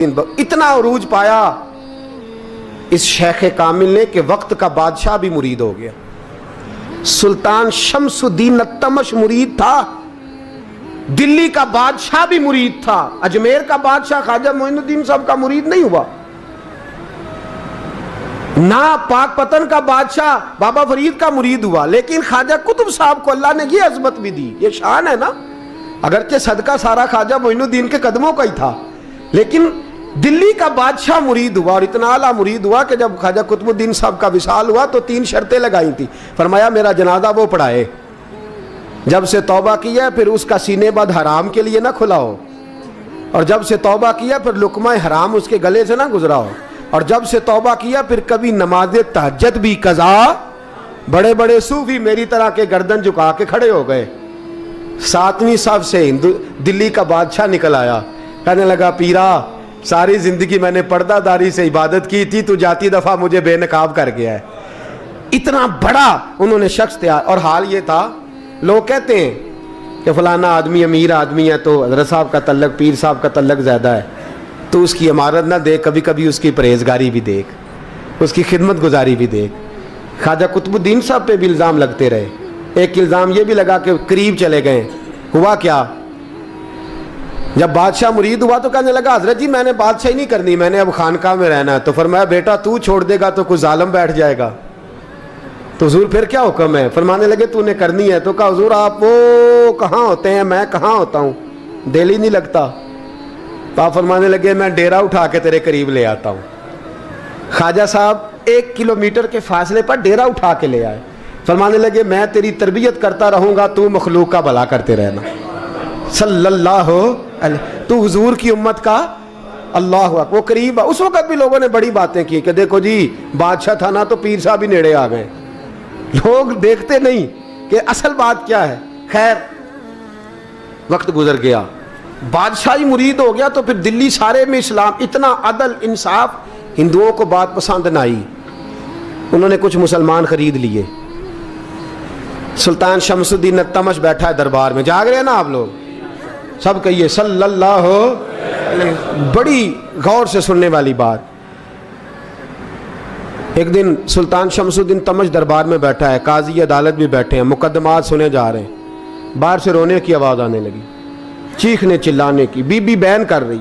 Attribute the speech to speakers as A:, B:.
A: इतना अरूज पाया इस शेख कामिल ने कि वक्त का बादशाह भी मुरीद हो गया। सुल्तान शमसुद्दीन तमश मुरीद था, दिल्ली का बादशाह भी मुरीद था, अजमेर का बादशाह ख्वाजा मोइनुद्दीन साहब का मुरीद नहीं हुआ, ना पाकपतन का बादशाह बाबा फरीद का मुरीद हुआ, लेकिन ख्वाजा कुतुब साहब को अल्लाह ने ये अजमत भी दी। ये शान है ना, अगरचे सदका सारा ख्वाजा मोइनुद्दीन के कदमों का ही था, लेकिन दिल्ली का बादशाह मुरीद हुआ और इतना आला मुरीद हुआ कि जब ख्वाजा कुतुबुद्दीन साहब का विसाल हुआ तो 3 शर्तें लगाई थी। फरमाया मेरा जनाजा वो पढ़ाए, जब से तौबा किया फिर उसका सीने बद हराम के लिए ना खुला हो, और जब से तौबा किया फिर लुकमा हराम उसके गले से ना गुजरा हो, और जब से तौबा किया फिर कभी नमाज तहज्जुद भी कज़ा। बड़े बड़े सूफी मेरी तरह के गर्दन झुका के खड़े हो गए। 7वीं साहब से दिल्ली का बादशाह निकल आया, कहने लगा पीरा सारी जिंदगी मैंने पर्दादारी से इबादत की थी, तू जाती दफा मुझे बेनकाब कर गया है। इतना बड़ा उन्होंने शख्स तैयार, और हाल ये था, लोग कहते हैं कि फलाना आदमी अमीर आदमी है तो हज़रत साहब का तल्लक पीर साहब का तल्लक ज़्यादा है, तो उसकी इमारत ना देख, कभी कभी उसकी परहेजगारी भी देख, उसकी खिदमत गुजारी भी देख। ख्वाजा कुतुबुद्दीन साहब पे भी इल्ज़ाम लगते रहे। एक इल्ज़ाम ये भी लगा कि करीब चले गए। हुआ क्या, जब बादशाह मुरीद हुआ तो कहने लगा हजरत जी मैंने बादशाही नहीं करनी, मैंने अब खानका में रहना है। तो फरमाया बेटा तू छोड़ देगा तो कुछ जालिम बैठ जाएगा, तो हुजूर फिर क्या हुक्म है। फरमाने लगे तूने करनी है। तो कहा हुजूर आप वो कहाँ होते हैं, मैं कहाँ होता हूँ, दिल ही नहीं लगता। तो आप फरमाने लगे मैं डेरा उठा के तेरे करीब ले आता हूँ। ख्वाजा साहब 1 किलोमीटर के फासले पर डेरा उठा के ले आए। फरमाने लगे मैं तेरी तरबियत करता रहूँगा, तू मखलूक का भला करते रहना। सल्लल्लाहु अलैहि, तू हुजूर की उम्मत का अल्लाह हुआ। वो करीब, उस वक्त भी लोगों ने बड़ी बातें की कि देखो जी बादशाह था ना तो पीर साहब ही नेड़े आ गए। लोग देखते नहीं कि असल बात क्या है। खैर वक्त गुजर गया, बादशाही मुरीद हो गया, तो फिर दिल्ली सारे में इस्लाम, इतना अदल इंसाफ, हिंदुओं को बात पसंद न आई। उन्होंने कुछ मुसलमान खरीद लिए। सुल्तान शमसुद्दीन तमश बैठा है दरबार में, जाग रहे हैं ना आप लोग, सब कहिए सल्लल्लाहु अलैहि। बड़ी गौर से सुनने वाली बात। एक दिन सुल्तान शमसुद्दीन तमश दरबार में बैठा है, काजी अदालत भी बैठे हैं, मुकदमात सुने जा रहे हैं। बाहर से रोने की आवाज़ आने लगी, चीखने चिल्लाने की, बीबी बयान कर रही।